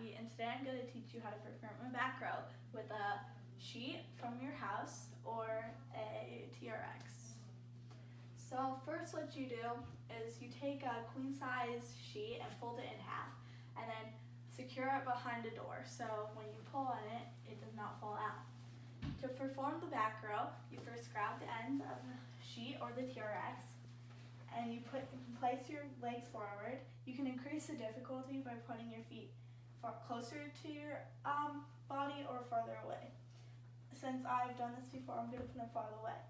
Jackie, and today I'm going to teach you how to perform a back row with a sheet from your house or a TRX. So first what you do is you take a queen size sheet and fold it in half and then secure it behind a door so when you pull on it, it does not fall out. To perform the back row, you first grab the ends of the sheet or the TRX and you place your legs forward. You can increase the difficulty by putting your feet closer to your body or farther away. Since I've done this before, I'm going to put them farther away.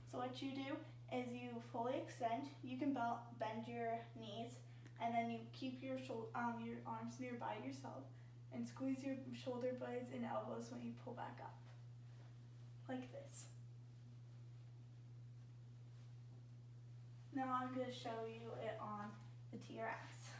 So what you do is you fully extend. You can bend your knees and then you keep your arms nearby yourself and squeeze your shoulder blades and elbows when you pull back up. Like this. Now I'm going to show you it on the TRX.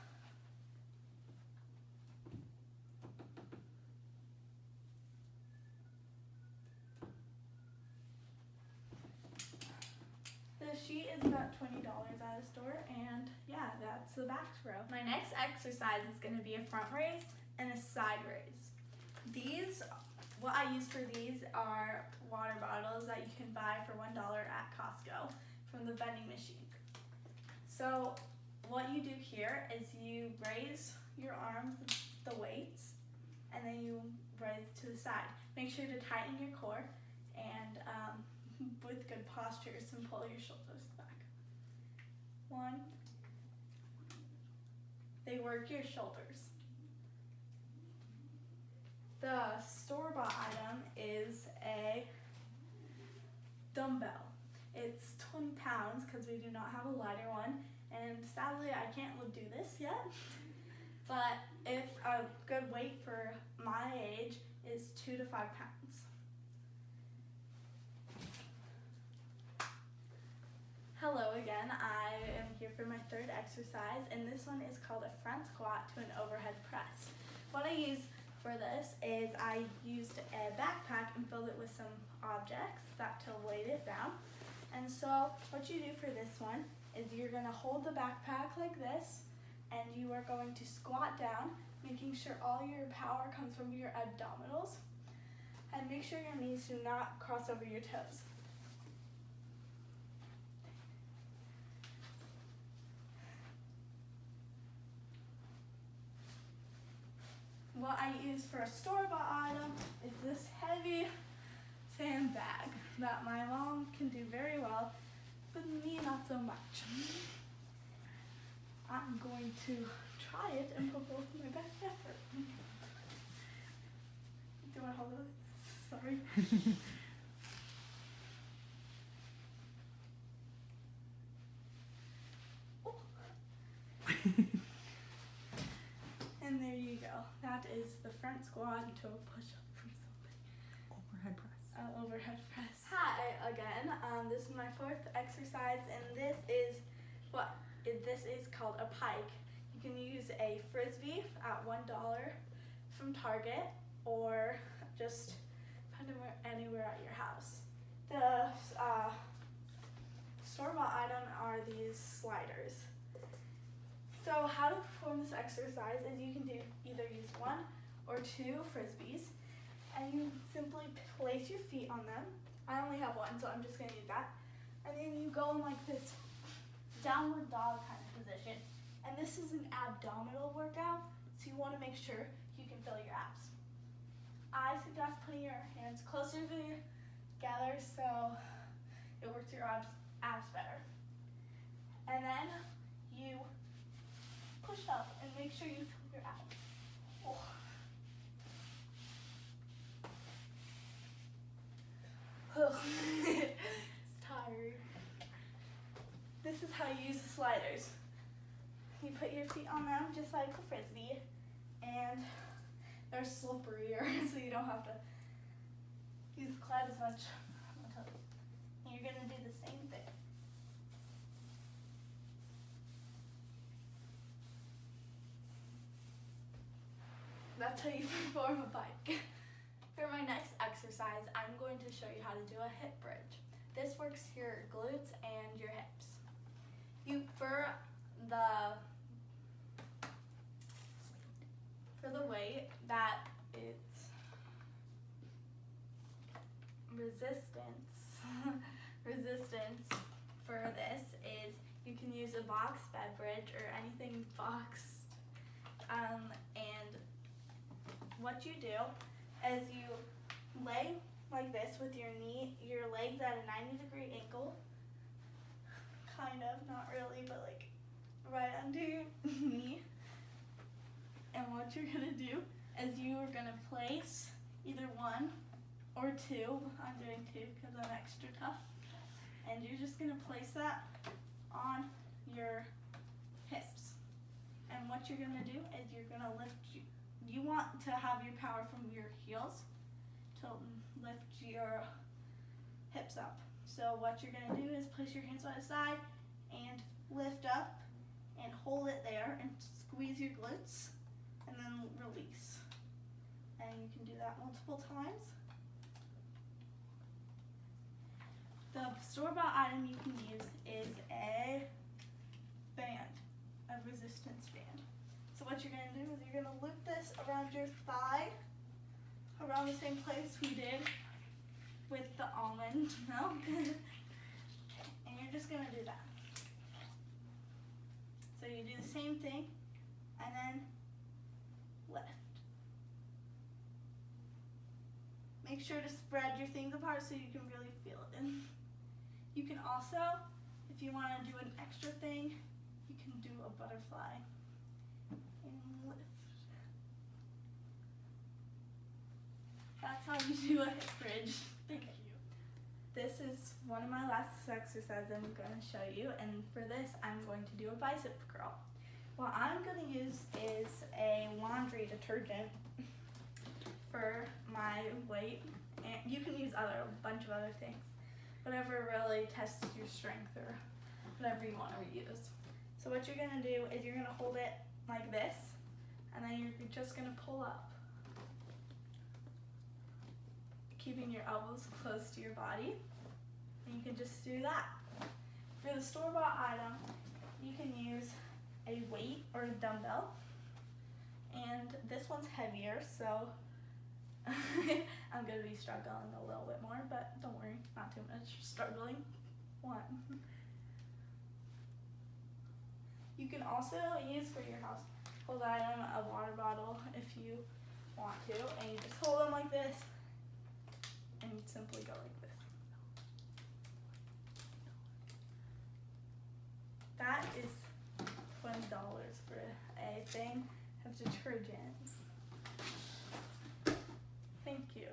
The sheet is about $20 at a store, and yeah, that's the back row. My next exercise is going to be a front raise and a side raise. What I use for these are water bottles that you can buy for $1 at Costco from the vending machine. So what you do here is you raise your arms, the weights, and then you raise to the side. Make sure to tighten your core and with good postures and pull your shoulders back. 1. They work your shoulders. The store-bought item is a dumbbell. It's 20 pounds because we do not have a lighter one, and sadly I can't do this yet. But if a good weight for my age is 2 to 5 pounds. Hello again, I am here for my third exercise, and this one is called a front squat to an overhead press. What I use for this is I used a backpack and filled it with some objects to weight it down. And so what you do for this one is you're going to hold the backpack like this, and you are going to squat down, making sure all your power comes from your abdominals, and make sure your knees do not cross over your toes. What I use for a store-bought item is this heavy sandbag that my mom can do very well, but me not so much. I'm going to try it and put both my best effort. Do I hold it? Sorry. And there you go. That is the front squat to a push-up or something. Overhead press. Overhead press. Hi again. This is my fourth exercise, and this is called a pike. You can use a frisbee at $1 from Target, or just find them anywhere at your house. The store-bought item are these sliders. So how to perform this exercise is you can either use 1 or 2 frisbees, and you simply place your feet on them. I only have 1, so I'm just going to use that. And then you go in like this downward dog kind of position. And this is an abdominal workout, so you want to make sure you can feel your abs. I suggest putting your hands closer together so it works your abs better. And then you push up and make sure you feel your abs. Oh. It's tired. This is how you use the sliders. You put your feet on them just like a frisbee, and they're slipperier, so you don't have to use quite as much. And you're going to do the same thing. That's how you perform a pike. For my next exercise, I'm going to show you how to do a hip bridge. This works your glutes and your hips. For the weight can use a boxed beverage or anything boxed. And what you do is you lay like this with your legs at a 90-degree angle. Kind of, not really, but like right under your knee. And what you're gonna do is you are gonna place either one or two. I'm doing two because I'm extra tough. And you're just gonna place that on your hips. And what you're gonna do is you're gonna lift, you want to have your power from your heels to lift your hips up. So what you're gonna do is place your hands by the side and lift up and hold it there and squeeze your glutes and then release. And you can do that multiple times. The store-bought item you can use is a band, a resistance band. So what you're gonna do is you're gonna loop this around your thigh, around the same place we did with the almond milk. And you're just gonna do that. So you do the same thing and then lift. Make sure to spread your things apart so you can really feel it. And you can also, if you want to do an extra thing, you can do a butterfly and lift. That's how you do a hip bridge. Thank you. This is one of my last exercises I'm going to show you, and for this I'm going to do a bicep curl. What I'm going to use is a laundry detergent for my weight, and you can use a bunch of other things, whatever really tests your strength or whatever you want to use. So what you're going to do is you're going to hold it like this, and then you're just going to pull up, keeping your elbows close to your body, and you can just do that. For the store-bought item, you can use a weight or a dumbbell, and this one's heavier, so I'm going to be struggling a little bit more, but don't worry, not too much struggling. One. You can also use for your household item a water bottle if you want to, and you just hold them like this, and you simply go like this. That is $20 for a thing of detergents. Thank you.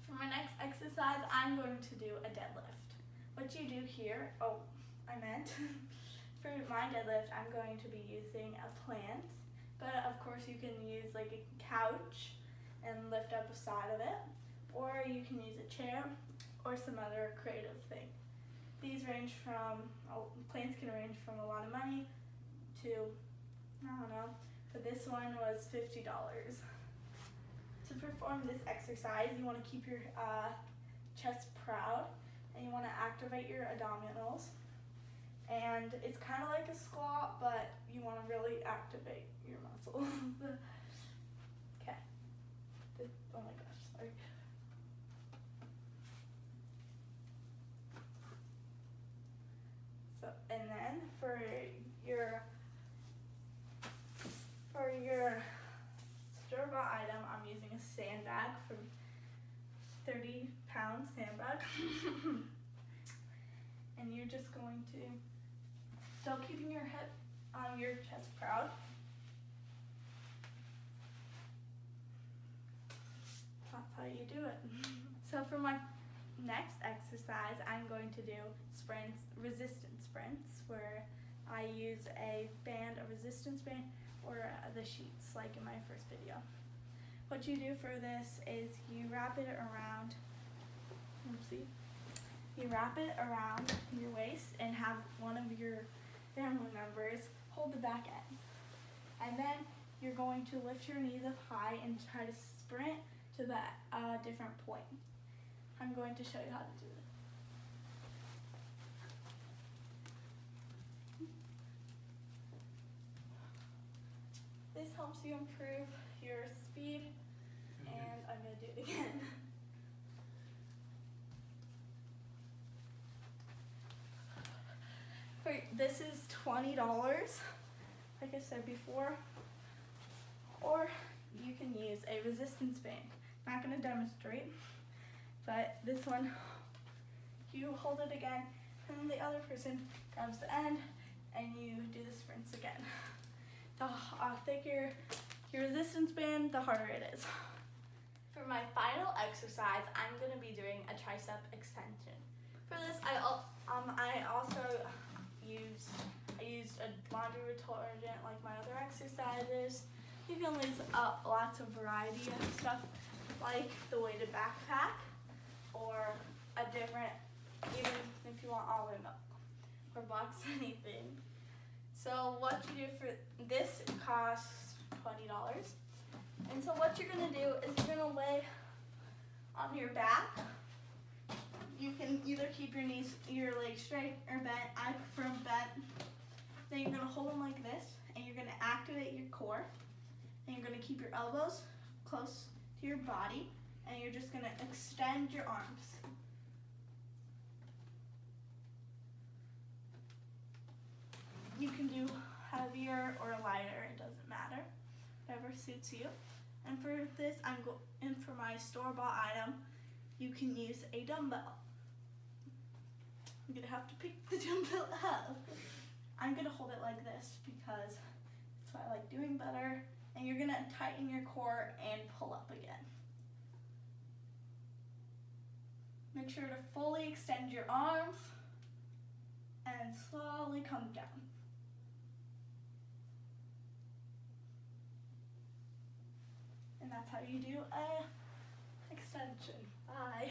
For my next exercise, I'm going to do a deadlift. What you do here, for my deadlift, I'm going to be using a plant, but of course you can use like a couch and lift up a side of it, or you can use a chair or some other creative thing. These range from, plants can range from a lot of money to, I don't know, but this one was $50. To perform this exercise, you want to keep your chest proud, and you want to activate your abdominals. And it's kind of like a squat, but you want to really activate your muscles. Okay. Oh my gosh, sorry. So, and then for your store-bought item, I'm using a sandbag from 30 pound sandbag. And you're just going to, still keeping your hip on your chest proud. That's how you do it. So for my next exercise, I'm going to do sprints, resistance sprints, where I use a resistance band, or the sheets, like in my first video. What you do for this is you wrap it around, you wrap it around your waist and have one of your family members hold the back end. And then you're going to lift your knees up high and try to sprint to that different point. I'm going to show you how to do it. This helps you improve your speed, and I'm going to do it again. For this is $20, like I said before, or you can use a resistance band. I'm not gonna demonstrate, but this one, you hold it again, and then the other person grabs the end, and you do the sprints again. The thicker your resistance band, the harder it is. For my final exercise, I'm gonna be doing a tricep extension. For this, I also used a laundry detergent like my other exercises. You can use lots of variety of stuff like the weighted backpack or a different, even if you want almond milk or box anything. So what you do for this costs $20. And so what you're gonna do is you're gonna lay on your back. You can either keep your legs straight or bent. I prefer bent. Then you're gonna hold them like this, and you're gonna activate your core. And you're gonna keep your elbows close to your body, and you're just gonna extend your arms. You can do heavier or lighter, it doesn't matter, whatever suits you. And for this, and for my store-bought item, you can use a dumbbell. I'm gonna have to pick the dumbbell up. I'm gonna hold it like this because that's what I like doing better. And you're gonna tighten your core and pull up again. Make sure to fully extend your arms and slowly come down. And that's how you do a extension. Bye.